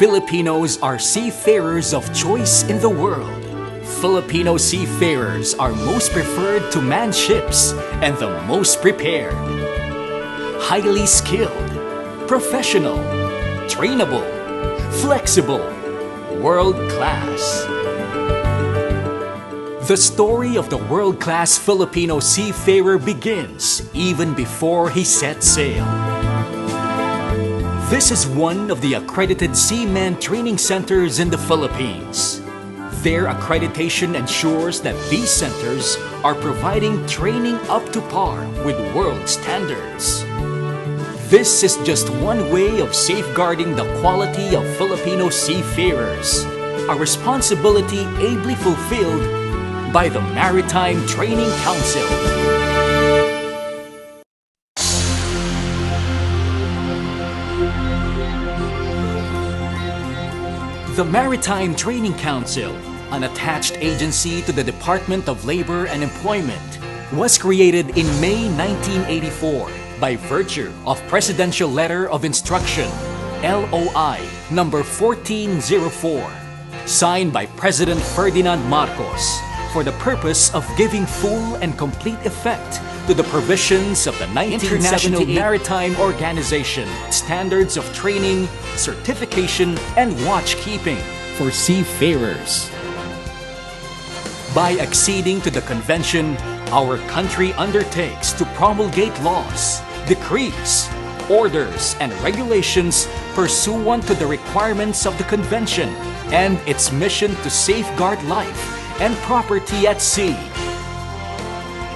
Filipinos are seafarers of choice in the world. Filipino seafarers are most preferred to man ships and the most prepared. Highly skilled, professional, trainable, flexible, world-class. The story of the world-class Filipino seafarer begins even before he sets sail. This is one of the accredited seaman training centers in the Philippines. Their accreditation ensures that these centers are providing training up to par with world standards. This is just one way of safeguarding the quality of Filipino seafarers, a responsibility ably fulfilled by the Maritime Training Council. The Maritime Training Council, an attached agency to the Department of Labor and Employment, was created in May 1984 by virtue of Presidential Letter of Instruction, LOI number 1404, signed by President Ferdinand Marcos for the purpose of giving full and complete effect to the provisions of the International Maritime Organization Standards of Training, Certification, and Watchkeeping for Seafarers. By acceding to the convention, our country undertakes to promulgate laws, decrees, orders, and regulations pursuant to the requirements of the convention and its mission to safeguard life and property at sea,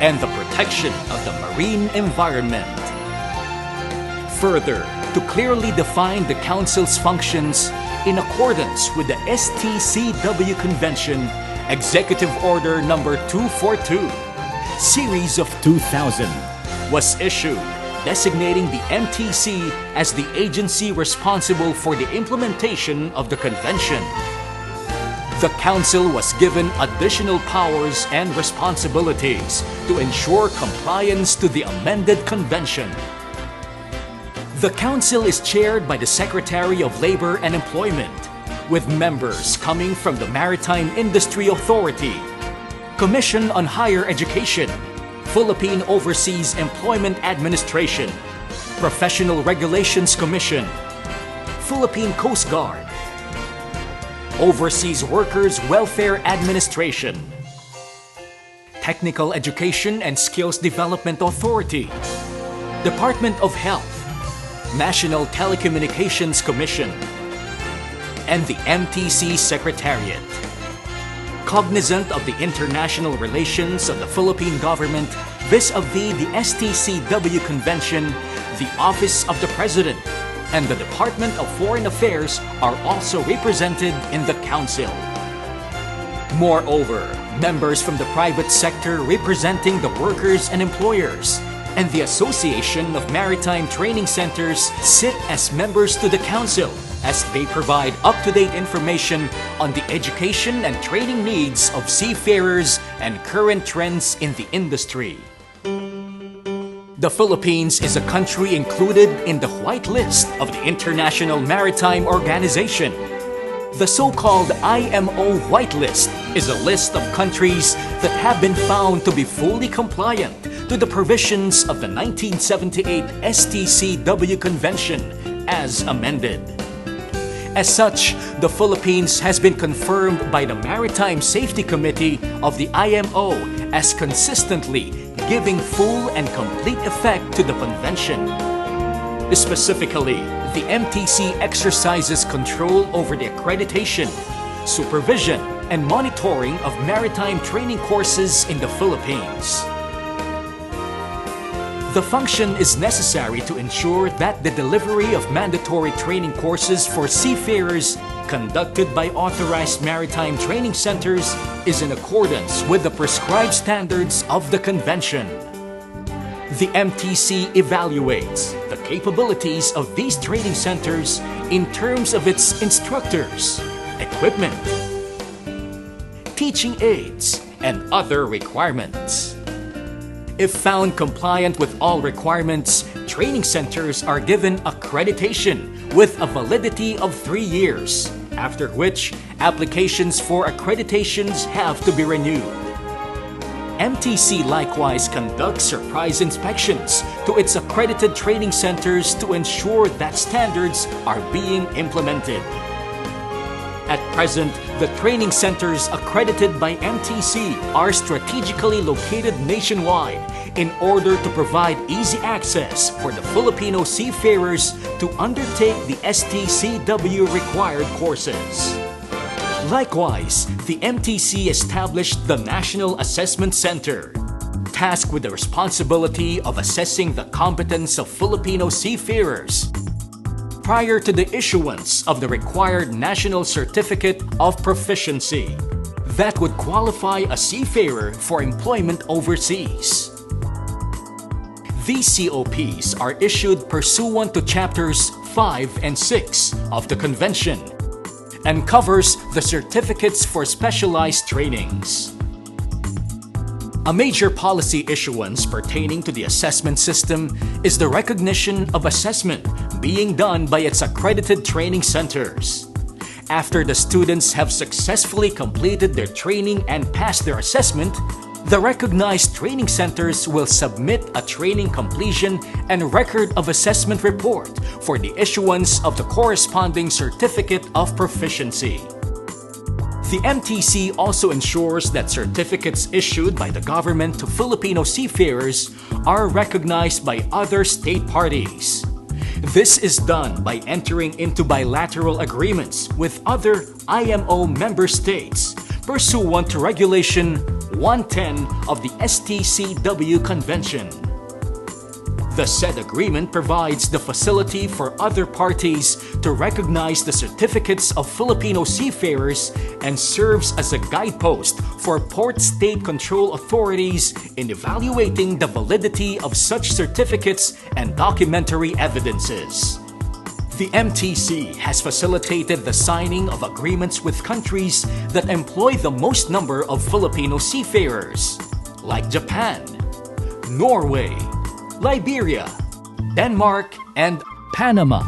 and the protection of the marine environment. Further, to clearly define the Council's functions in accordance with the STCW Convention, Executive Order Number 242, Series of 2000, was issued, designating the MTC as the agency responsible for the implementation of the Convention. The Council was given additional powers and responsibilities to ensure compliance to the amended Convention. The Council is chaired by the Secretary of Labor and Employment, with members coming from the Maritime Industry Authority, Commission on Higher Education, Philippine Overseas Employment Administration, Professional Regulations Commission, Philippine Coast Guard, Overseas Workers Welfare Administration, Technical Education and Skills Development Authority, Department of Health, National Telecommunications Commission, and the MTC Secretariat. Cognizant of the international relations of the Philippine government vis-a-vis the STCW Convention, the Office of the President and the Department of Foreign Affairs are also represented in the Council. Moreover, members from the private sector representing the workers and employers and the Association of Maritime Training Centers sit as members to the Council as they provide up-to-date information on the education and training needs of seafarers and current trends in the industry. The Philippines is a country included in the White List of the International Maritime Organization. The so-called IMO White List is a list of countries that have been found to be fully compliant to the provisions of the 1978 STCW Convention as amended. As such, the Philippines has been confirmed by the Maritime Safety Committee of the IMO as consistently giving full and complete effect to the convention. Specifically, the MTC exercises control over the accreditation, supervision, and monitoring of maritime training courses in the Philippines. The function is necessary to ensure that the delivery of mandatory training courses for seafarers conducted by authorized maritime training centers is in accordance with the prescribed standards of the Convention. The MTC evaluates the capabilities of these training centers in terms of its instructors, equipment, teaching aids, and other requirements. If found compliant with all requirements, training centers are given accreditation with a validity of 3 years, after which applications for accreditations have to be renewed. MTC likewise conducts surprise inspections to its accredited training centers to ensure that standards are being implemented. At present, the training centers accredited by MTC are strategically located nationwide in order to provide easy access for the Filipino seafarers to undertake the STCW required courses. Likewise, the MTC established the National Assessment Center, tasked with the responsibility of assessing the competence of Filipino seafarers prior to the issuance of the required National Certificate of Proficiency that would qualify a seafarer for employment overseas. These COPs are issued pursuant to Chapters 5 and 6 of the Convention and covers the certificates for specialized trainings. A major policy issuance pertaining to the assessment system is the recognition of assessment being done by its accredited training centers. After the students have successfully completed their training and passed their assessment, the recognized training centers will submit a training completion and record of assessment report for the issuance of the corresponding certificate of proficiency. The MTC also ensures that certificates issued by the government to Filipino seafarers are recognized by other state parties. This is done by entering into bilateral agreements with other IMO member states pursuant to Regulation 110 of the STCW Convention. The said agreement provides the facility for other parties to recognize the certificates of Filipino seafarers and serves as a guidepost for port state control authorities in evaluating the validity of such certificates and documentary evidences. The MTC has facilitated the signing of agreements with countries that employ the most number of Filipino seafarers, like Japan, Norway, Liberia, Denmark, and Panama.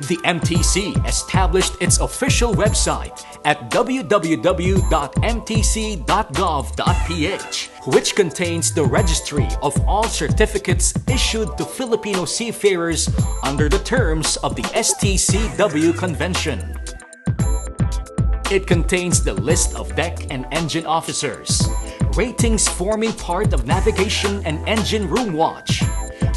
The MTC established its official website at www.mtc.gov.ph, which contains the registry of all certificates issued to Filipino seafarers under the terms of the STCW Convention. It contains the list of deck and engine officers, ratings forming part of navigation and engine room watch,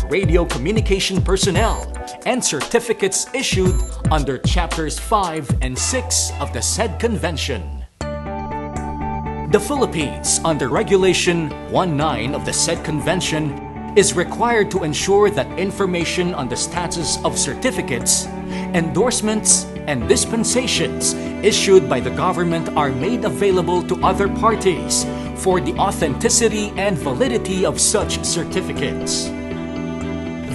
radio communication personnel, and certificates issued under Chapters 5 and 6 of the said convention. The Philippines, under Regulation 19 of the said convention, is required to ensure that information on the status of certificates, endorsements, and dispensations issued by the government are made available to other parties for the authenticity and validity of such certificates.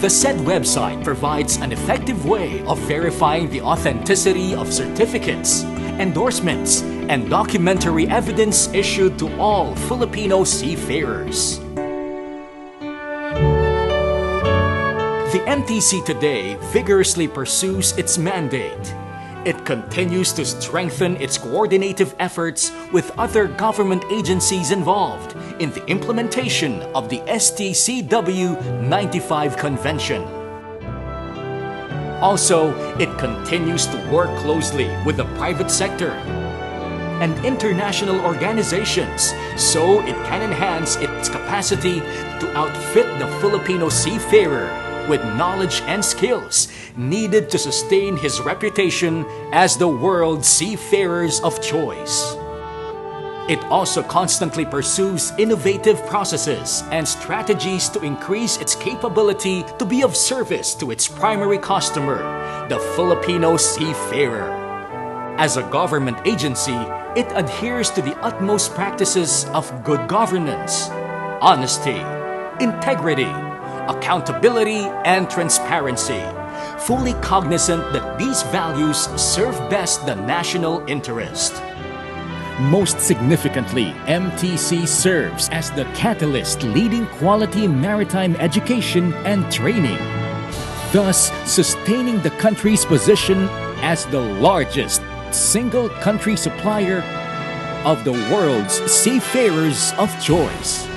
The said website provides an effective way of verifying the authenticity of certificates, endorsements, and documentary evidence issued to all Filipino seafarers. The MTC today vigorously pursues its mandate. It continues to strengthen its coordinative efforts with other government agencies involved in the implementation of the STCW 95 Convention. Also, it continues to work closely with the private sector and international organizations so it can enhance its capacity to outfit the Filipino seafarer with knowledge and skills needed to sustain his reputation as the world's seafarers of choice. It also constantly pursues innovative processes and strategies to increase its capability to be of service to its primary customer, the Filipino seafarer. As a government agency, it adheres to the utmost practices of good governance, honesty, integrity, accountability, and transparency, fully cognizant that these values serve best the national interest. Most significantly, MTC serves as the catalyst leading quality maritime education and training, thus sustaining the country's position as the largest single country supplier of the world's seafarers of choice.